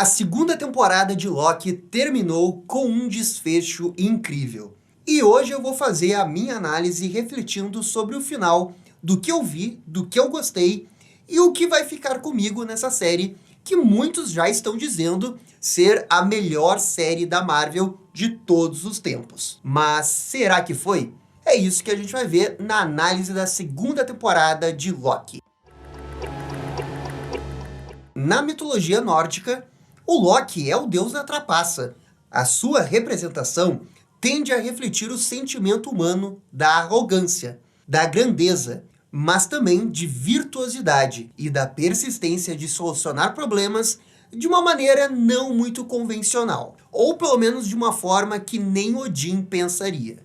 A segunda temporada de Loki terminou com um desfecho incrível. E hoje eu vou fazer a minha análise refletindo sobre o final, do que eu vi, do que eu gostei e o que vai ficar comigo nessa série, que muitos já estão dizendo ser a melhor série da Marvel de todos os tempos. Mas será que foi? É isso que a gente vai ver na análise da segunda temporada de Loki. Na mitologia nórdica, o Loki é o deus da trapaça. A sua representação tende a refletir o sentimento humano da arrogância, da grandeza, mas também de virtuosidade e da persistência de solucionar problemas de uma maneira não muito convencional, ou pelo menos de uma forma que nem Odin pensaria.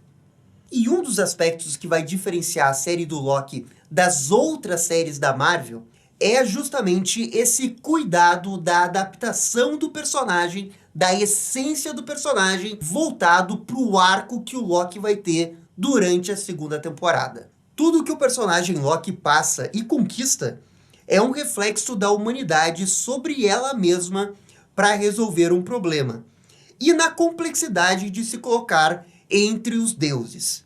E um dos aspectos que vai diferenciar a série do Loki das outras séries da Marvel é justamente esse cuidado da adaptação do personagem, da essência do personagem, voltado para o arco que o Loki vai ter durante a segunda temporada. Tudo que o personagem Loki passa e conquista é um reflexo da humanidade sobre ela mesma para resolver um problema, e na complexidade de se colocar entre os deuses.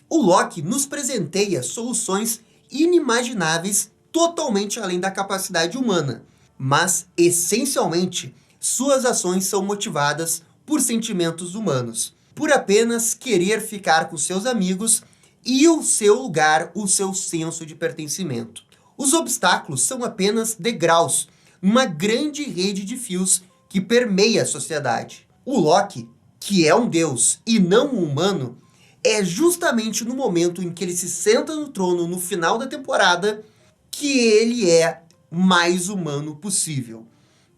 O Loki nos presenteia soluções inimagináveis totalmente além da capacidade humana, mas, essencialmente, suas ações são motivadas por sentimentos humanos, por apenas querer ficar com seus amigos e o seu lugar, o seu senso de pertencimento. Os obstáculos são apenas degraus, uma grande rede de fios que permeia a sociedade. O Loki, que é um deus e não um humano, é justamente no momento em que ele se senta no trono no final da temporada que ele é mais humano possível.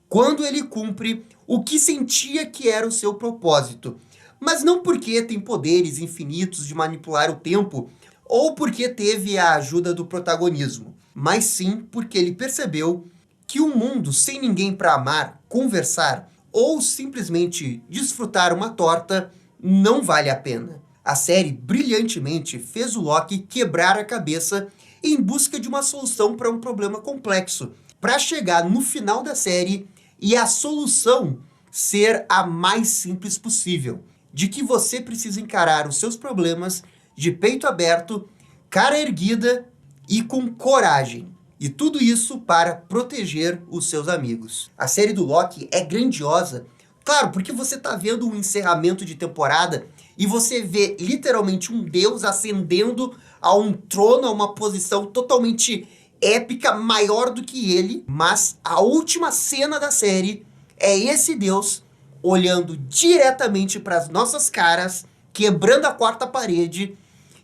Quando ele cumpre o que sentia que era o seu propósito, mas não porque tem poderes infinitos de manipular o tempo ou porque teve a ajuda do protagonismo, mas sim porque ele percebeu que um mundo sem ninguém para amar, conversar ou simplesmente desfrutar uma torta não vale a pena. A série brilhantemente fez o Loki quebrar a cabeça em busca de uma solução para um problema complexo, para chegar no final da série e a solução ser a mais simples possível, de que você precisa encarar os seus problemas de peito aberto, cara erguida e com coragem. E tudo isso para proteger os seus amigos. A série do Loki é grandiosa, claro, porque você está vendo um encerramento de temporada e você vê literalmente um deus ascendendo a um trono, a uma posição totalmente épica, maior do que ele. Mas a última cena da série é esse deus olhando diretamente para as nossas caras, quebrando a quarta parede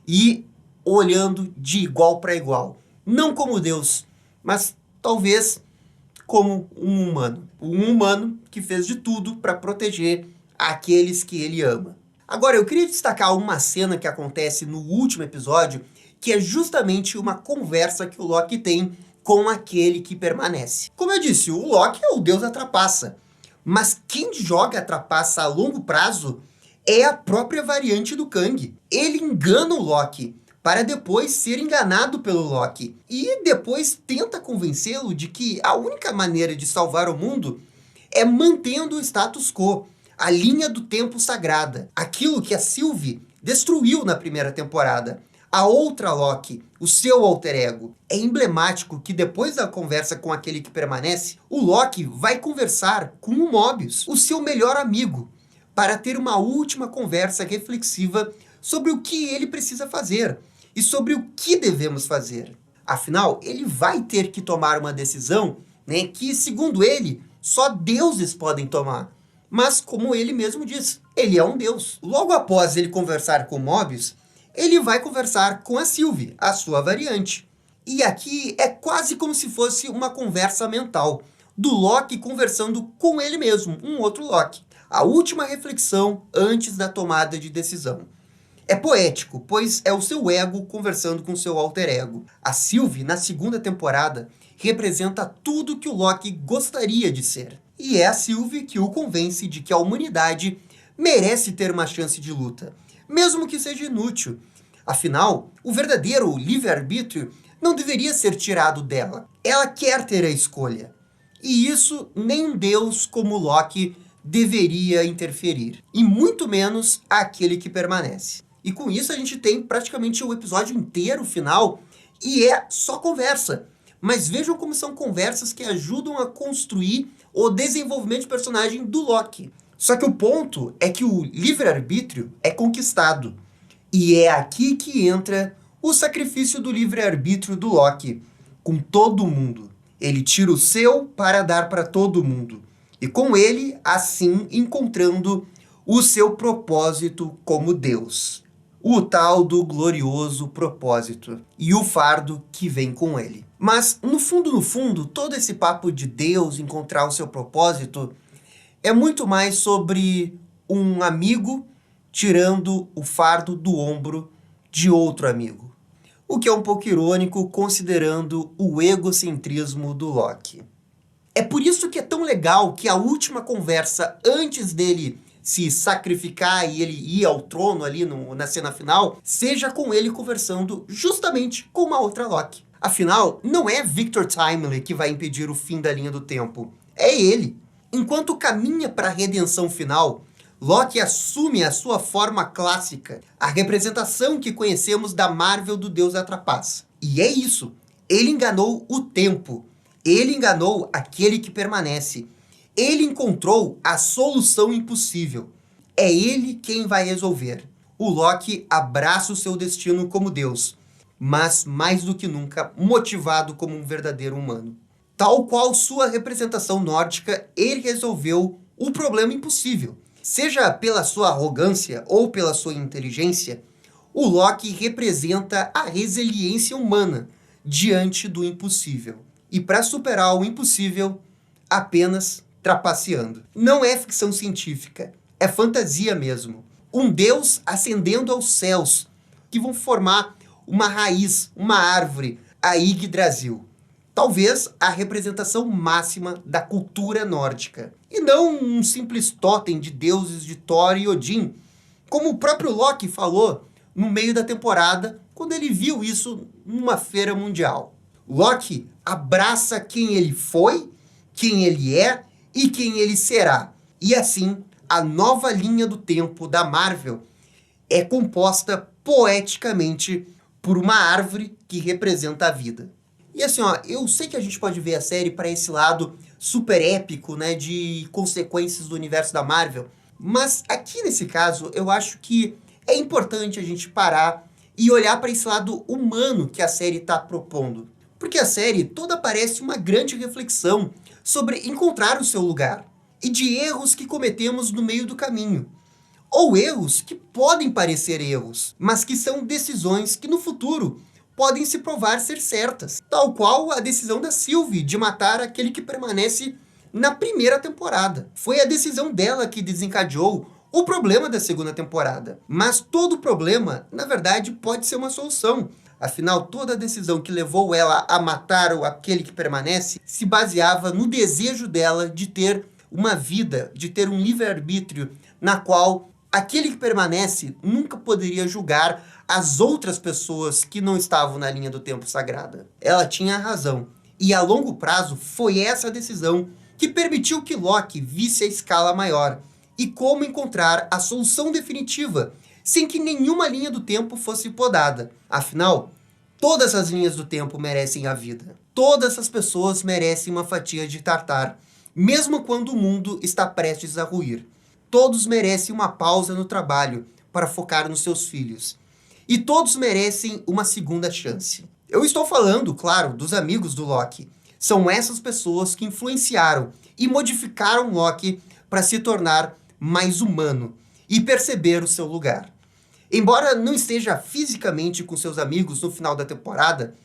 e olhando de igual para igual. Não como Deus, mas talvez como um humano. Um humano que fez de tudo para proteger aqueles que ele ama. Agora, eu queria destacar uma cena que acontece no último episódio, que é justamente uma conversa que o Loki tem com aquele que permanece. Como eu disse, o Loki é o deus da trapaça, mas quem joga a trapaça a longo prazo é a própria variante do Kang. Ele engana o Loki para depois ser enganado pelo Loki, e depois tenta convencê-lo de que a única maneira de salvar o mundo é mantendo o status quo, a linha do tempo sagrada, aquilo que a Sylvie destruiu na primeira temporada. A outra Loki, o seu alter ego. É emblemático que depois da conversa com aquele que permanece, o Loki vai conversar com o Mobius, o seu melhor amigo, para ter uma última conversa reflexiva sobre o que ele precisa fazer e sobre o que devemos fazer. Afinal, ele vai ter que tomar uma decisão, né, que, segundo ele, só deuses podem tomar. Mas, como ele mesmo diz, ele é um deus. Logo após ele conversar com Mobius, ele vai conversar com a Sylvie, a sua variante. E aqui é quase como se fosse uma conversa mental, do Loki conversando com ele mesmo, um outro Loki. A última reflexão antes da tomada de decisão. É poético, pois é o seu ego conversando com seu alter ego. A Sylvie, na segunda temporada, representa tudo que o Loki gostaria de ser. E é a Sylvie que o convence de que a humanidade merece ter uma chance de luta, mesmo que seja inútil. Afinal, o verdadeiro livre-arbítrio não deveria ser tirado dela. Ela quer ter a escolha. E isso nem um deus como Loki deveria interferir, e muito menos aquele que permanece. E com isso a gente tem praticamente o episódio inteiro final, e é só conversa. Mas vejam como são conversas que ajudam a construir o desenvolvimento de personagem do Loki. Só que o ponto é que o livre-arbítrio é conquistado. E é aqui que entra o sacrifício do livre-arbítrio do Loki, com todo mundo. Ele tira o seu para dar para todo mundo. E com ele, assim, encontrando o seu propósito como Deus. O tal do glorioso propósito. E o fardo que vem com ele. Mas, no fundo, todo esse papo de Deus encontrar o seu propósito é muito mais sobre um amigo tirando o fardo do ombro de outro amigo. O que é um pouco irônico considerando o egocentrismo do Loki. É por isso que é tão legal que a última conversa antes dele se sacrificar e ele ir ao trono ali na cena final, seja com ele conversando justamente com uma outra Loki. Afinal, não é Victor Timely que vai impedir o fim da linha do tempo, é ele. Enquanto caminha para a redenção final, Loki assume a sua forma clássica, a representação que conhecemos da Marvel do Deus da Trapaça. E é isso, ele enganou o tempo, ele enganou aquele que permanece, ele encontrou a solução impossível. É ele quem vai resolver. O Loki abraça o seu destino como Deus, mas mais do que nunca motivado como um verdadeiro humano. Tal qual sua representação nórdica, ele resolveu o problema impossível. Seja pela sua arrogância ou pela sua inteligência, o Loki representa a resiliência humana diante do impossível. E para superar o impossível, apenas trapaceando. Não é ficção científica, é fantasia mesmo. Um deus ascendendo aos céus, que vão formar uma raiz, uma árvore, a Yggdrasil. Talvez a representação máxima da cultura nórdica. E não um simples totem de deuses de Thor e Odin, como o próprio Loki falou no meio da temporada, quando ele viu isso numa feira mundial. Loki abraça quem ele foi, quem ele é e quem ele será. E assim, a nova linha do tempo da Marvel é composta poeticamente por uma árvore que representa a vida. E assim, ó, eu sei que a gente pode ver a série para esse lado super épico, né, de consequências do universo da Marvel, mas aqui nesse caso eu acho que é importante a gente parar e olhar para esse lado humano que a série está propondo. Porque a série toda parece uma grande reflexão sobre encontrar o seu lugar e de erros que cometemos no meio do caminho. Ou erros que podem parecer erros, mas que são decisões que no futuro podem se provar ser certas. Tal qual a decisão da Sylvie de matar aquele que permanece na primeira temporada. Foi a decisão dela que desencadeou o problema da segunda temporada. Mas todo problema, na verdade, pode ser uma solução. Afinal, toda a decisão que levou ela a matar aquele que permanece se baseava no desejo dela de ter uma vida, de ter um livre-arbítrio na qual aquele que permanece nunca poderia julgar as outras pessoas que não estavam na linha do tempo sagrada. Ela tinha razão. E a longo prazo foi essa decisão que permitiu que Loki visse a escala maior e como encontrar a solução definitiva sem que nenhuma linha do tempo fosse podada. Afinal, todas as linhas do tempo merecem a vida. Todas as pessoas merecem uma fatia de tartar, mesmo quando o mundo está prestes a ruir. Todos merecem uma pausa no trabalho para focar nos seus filhos. E todos merecem uma segunda chance. Eu estou falando, claro, dos amigos do Loki. São essas pessoas que influenciaram e modificaram Loki para se tornar mais humano e perceber o seu lugar. Embora não esteja fisicamente com seus amigos no final da temporada,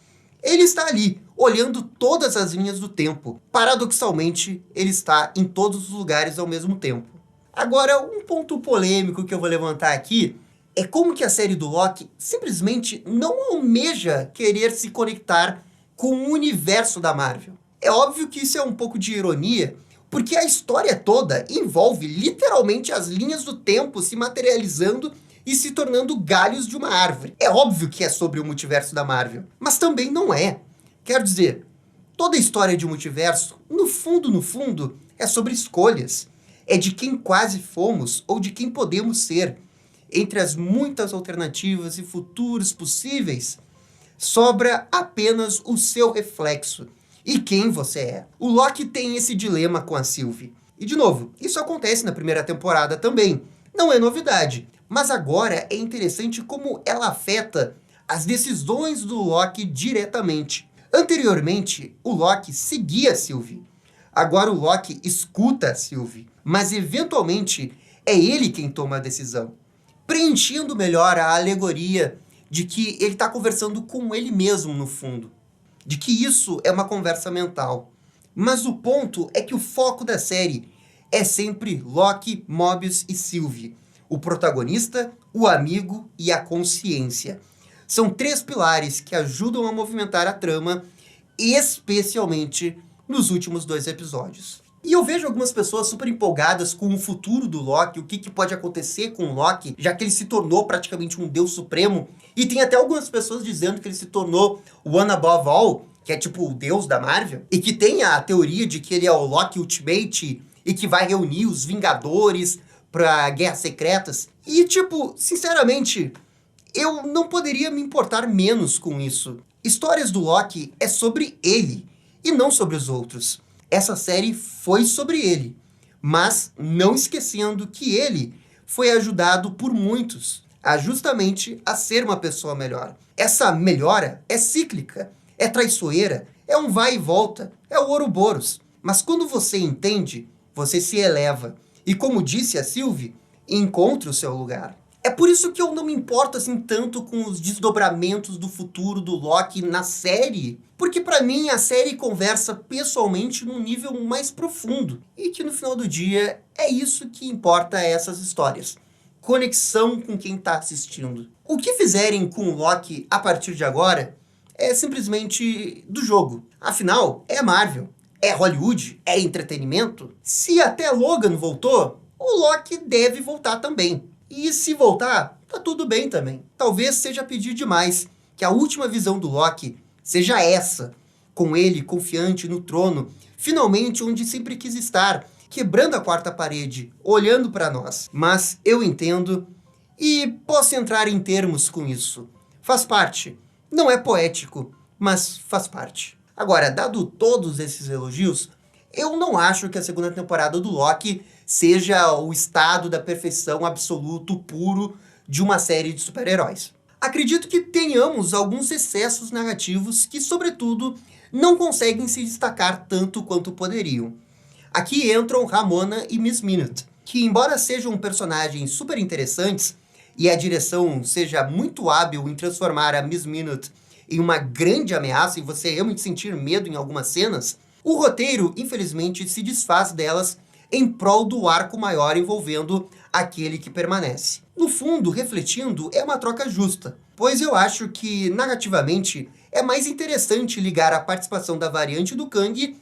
ele está ali, olhando todas as linhas do tempo. Paradoxalmente, ele está em todos os lugares ao mesmo tempo. Agora, um ponto polêmico que eu vou levantar aqui é como que a série do Loki simplesmente não almeja querer se conectar com o universo da Marvel. É óbvio que isso é um pouco de ironia, porque a história toda envolve literalmente as linhas do tempo se materializando e se tornando galhos de uma árvore. É óbvio que é sobre o multiverso da Marvel, mas também não é. Quero dizer, Toda história de multiverso, no fundo, é sobre escolhas. É de quem quase fomos ou de quem podemos ser. Entre as muitas alternativas e futuros possíveis, sobra apenas o seu reflexo e quem você é. O Loki tem esse dilema com a Sylvie. E, de novo, isso acontece na primeira temporada também. Não é novidade, mas agora é interessante como ela afeta as decisões do Loki diretamente. Anteriormente, o Loki seguia a Sylvie. Agora o Loki escuta a Sylvie, mas eventualmente é ele quem toma a decisão, preenchendo melhor a alegoria de que ele está conversando com ele mesmo no fundo, de que isso é uma conversa mental. Mas o ponto é que o foco da série é sempre Loki, Mobius e Sylvie, o protagonista, o amigo e a consciência. São 3 pilares que ajudam a movimentar a trama, especialmente nos últimos 2 episódios. E eu vejo algumas pessoas super empolgadas com o futuro do Loki, o que pode acontecer com o Loki, já que ele se tornou praticamente um deus supremo. E tem até algumas pessoas dizendo que ele se tornou o One Above All, que é tipo o deus da Marvel, e que tem a teoria de que ele é o Loki Ultimate e que vai reunir os Vingadores para Guerras Secretas. E tipo, sinceramente, eu não poderia me importar menos com isso. Histórias do Loki é sobre ele e não sobre os outros. Essa série foi sobre ele, mas não esquecendo que ele foi ajudado por muitos justamente a ser uma pessoa melhor. Essa melhora é cíclica, é traiçoeira, é um vai e volta, é o Ouroboros. Mas quando você entende, você se eleva. E como disse a Sylvie, encontre o seu lugar. É por isso que eu não me importo assim tanto com os desdobramentos do futuro do Loki na série, porque pra mim a série conversa pessoalmente num nível mais profundo, e que no final do dia é isso que importa a essas histórias. Conexão com quem tá assistindo. O que fizerem com o Loki a partir de agora é simplesmente do jogo. Afinal, é Marvel, é Hollywood, é entretenimento. Se até Logan voltou, o Loki deve voltar também. E se voltar, tá tudo bem também. Talvez seja pedir demais que a última visão do Loki seja essa, com ele confiante no trono, finalmente onde sempre quis estar, quebrando a 4ª parede, olhando para nós. Mas eu entendo e posso entrar em termos com isso. Faz parte. Não é poético, mas faz parte. Agora, dado todos esses elogios, eu não acho que a 2ª temporada do Loki seja o estado da perfeição absoluto, puro, de uma série de super-heróis. Acredito que tenhamos alguns excessos narrativos que, sobretudo, não conseguem se destacar tanto quanto poderiam. Aqui entram Ramona e Miss Minute, que embora sejam personagens super interessantes, e a direção seja muito hábil em transformar a Miss Minute em uma grande ameaça e você realmente sentir medo em algumas cenas, o roteiro, infelizmente, se desfaz delas em prol do arco maior envolvendo aquele que permanece. No fundo, refletindo, é uma troca justa, pois eu acho que, narrativamente, é mais interessante ligar a participação da variante do Kang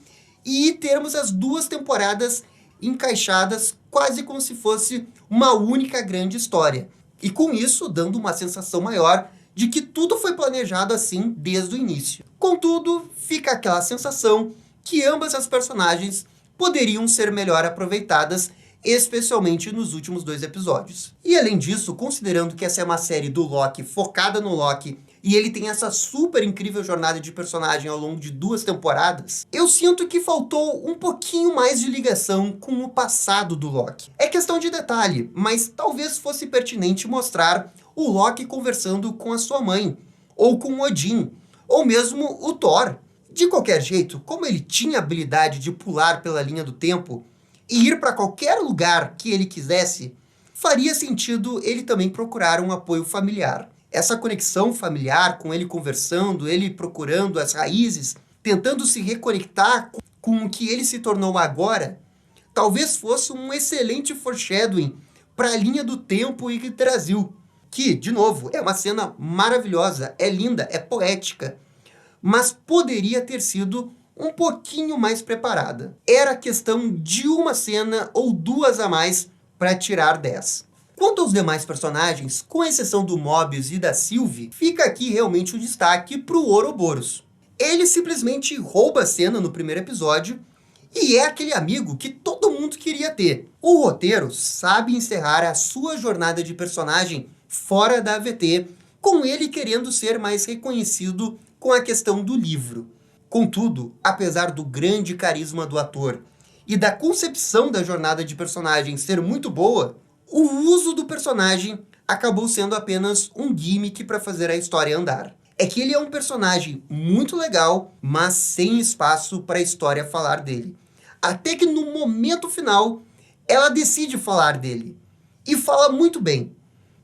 e termos as 2 temporadas encaixadas quase como se fosse uma única grande história. E com isso, dando uma sensação maior de que tudo foi planejado assim desde o início. Contudo, fica aquela sensação que ambas as personagens poderiam ser melhor aproveitadas, especialmente nos últimos 2 episódios. E além disso, considerando que essa é uma série do Loki, focada no Loki, e ele tem essa super incrível jornada de personagem ao longo de 2 temporadas, eu sinto que faltou um pouquinho mais de ligação com o passado do Loki. É questão de detalhe, mas talvez fosse pertinente mostrar o Loki conversando com a sua mãe, ou com Odin, ou mesmo o Thor. De qualquer jeito, como ele tinha a habilidade de pular pela linha do tempo e ir para qualquer lugar que ele quisesse, faria sentido ele também procurar um apoio familiar. Essa conexão familiar, com ele conversando, ele procurando as raízes, tentando se reconectar com o que ele se tornou agora, talvez fosse um excelente foreshadowing para a linha do tempo e Yggdrasil, que, de novo, é uma cena maravilhosa, é linda, é poética, mas poderia ter sido um pouquinho mais preparada. Era questão de uma cena ou 2 a mais para tirar 10. Quanto aos demais personagens, com exceção do Mobius e da Sylvie, fica aqui realmente o destaque para o Ouroboros. Ele simplesmente rouba a cena no primeiro episódio e é aquele amigo que todo mundo queria ter. O roteiro sabe encerrar a sua jornada de personagem fora da AVT, com ele querendo ser mais reconhecido com a questão do livro. Contudo, apesar do grande carisma do ator e da concepção da jornada de personagem ser muito boa, o uso do personagem acabou sendo apenas um gimmick para fazer a história andar. É que ele é um personagem muito legal, mas sem espaço para a história falar dele. Até que no momento final, ela decide falar dele. E fala muito bem.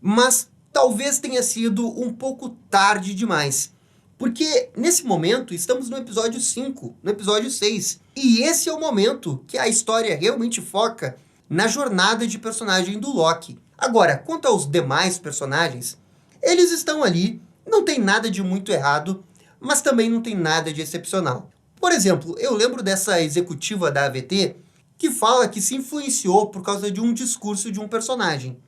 Mas talvez tenha sido um pouco tarde demais. Porque nesse momento estamos no episódio 5, no episódio 6. E esse é o momento que a história realmente foca na jornada de personagem do Loki. Agora, quanto aos demais personagens, eles estão ali, não tem nada de muito errado, mas também não tem nada de excepcional. Por exemplo, eu lembro dessa executiva da AVT que fala que se influenciou por causa de um discurso de um personagem.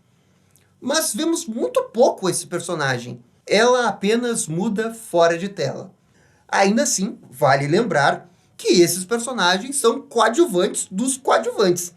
Mas vemos muito pouco esse personagem. Ela apenas muda fora de tela. Ainda assim, vale lembrar que esses personagens são coadjuvantes dos coadjuvantes.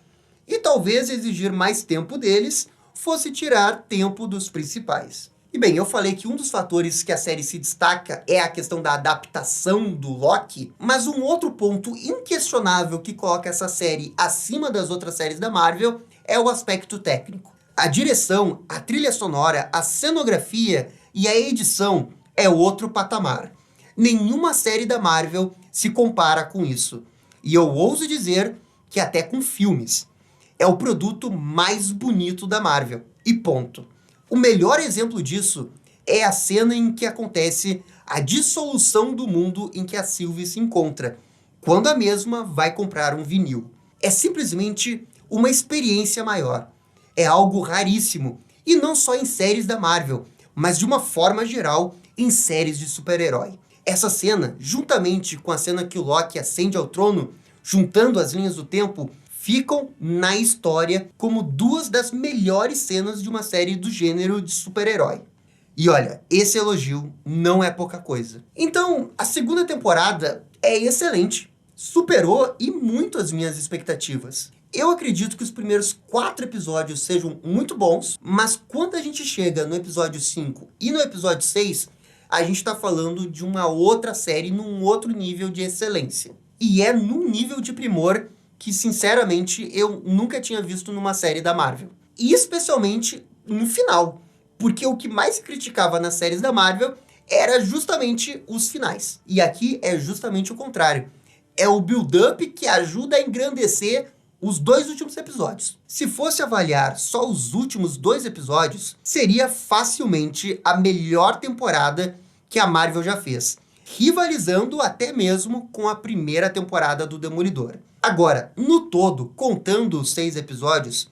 E talvez exigir mais tempo deles fosse tirar tempo dos principais. E bem, eu falei que um dos fatores que a série se destaca é a questão da adaptação do Loki, mas um outro ponto inquestionável que coloca essa série acima das outras séries da Marvel é o aspecto técnico. A direção, a trilha sonora, a cenografia e a edição é outro patamar. Nenhuma série da Marvel se compara com isso. E eu ouso dizer que até com filmes. É o produto mais bonito da Marvel. E ponto. O melhor exemplo disso é a cena em que acontece a dissolução do mundo em que a Sylvie se encontra, quando a mesma vai comprar um vinil. É simplesmente uma experiência maior. É algo raríssimo, e não só em séries da Marvel, mas de uma forma geral em séries de super-herói. Essa cena, juntamente com a cena que o Loki ascende ao trono, juntando as linhas do tempo, ficam na história como duas das melhores cenas de uma série do gênero de super-herói. E olha, esse elogio não é pouca coisa. Então, a segunda temporada é excelente, superou e muito as minhas expectativas. Eu acredito que os primeiros 4 episódios sejam muito bons, mas quando a gente chega no episódio 5 e no episódio 6, a gente está falando de uma outra série num outro nível de excelência. E é num nível de primor que, sinceramente, eu nunca tinha visto numa série da Marvel. E especialmente no final, porque o que mais se criticava nas séries da Marvel era justamente os finais. E aqui é justamente o contrário. É o build-up que ajuda a engrandecer os 2 últimos episódios. Se fosse avaliar só os últimos 2 episódios, seria facilmente a melhor temporada que a Marvel já fez, rivalizando até mesmo com a primeira temporada do Demolidor. Agora, no todo, contando os 6 episódios,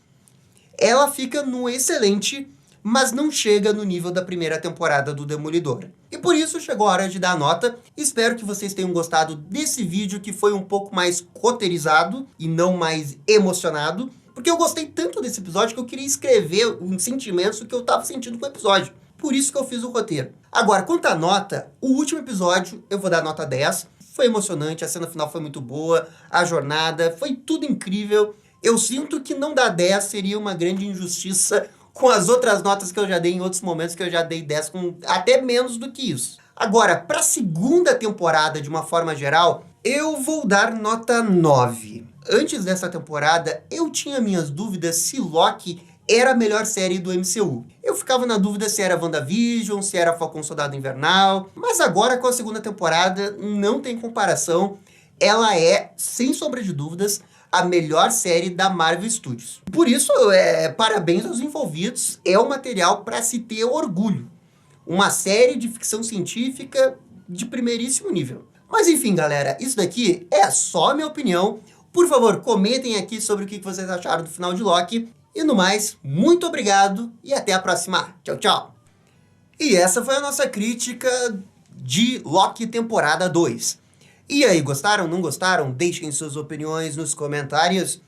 ela fica no excelente, mas não chega no nível da primeira temporada do Demolidor. E por isso chegou a hora de dar a nota. Espero que vocês tenham gostado desse vídeo que foi um pouco mais roteirizado e não mais emocionado, porque eu gostei tanto desse episódio que eu queria escrever os sentimentos que eu estava sentindo com o episódio. Por isso que eu fiz o roteiro. Agora, quanto à nota, o último episódio eu vou dar nota 10. Foi emocionante, a cena final foi muito boa, a jornada, foi tudo incrível. Eu sinto que não dar 10 seria uma grande injustiça com as outras notas que eu já dei em outros momentos, que eu já dei 10 com até menos do que isso. Agora, para a segunda temporada, de uma forma geral, eu vou dar nota 9. Antes dessa temporada, eu tinha minhas dúvidas se Loki era a melhor série do MCU. Eu ficava na dúvida se era WandaVision, se era Falcão Soldado Invernal, mas agora com a segunda temporada não tem comparação. Ela é, sem sombra de dúvidas, a melhor série da Marvel Studios. Por isso, parabéns aos envolvidos, é um material para se ter orgulho. Uma série de ficção científica de primeiríssimo nível. Mas enfim, galera, isso daqui é só minha opinião. Por favor, comentem aqui sobre o que vocês acharam do final de Loki. E no mais, muito obrigado e até a próxima. Tchau, tchau. E essa foi a nossa crítica de Loki temporada 2. E aí, gostaram? Não gostaram? Deixem suas opiniões nos comentários.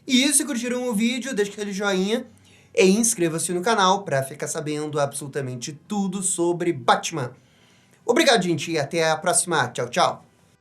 E se curtiram o vídeo, deixe aquele joinha e inscreva-se no canal para ficar sabendo absolutamente tudo sobre Batman. Obrigado, gente, e até a próxima. Tchau, tchau.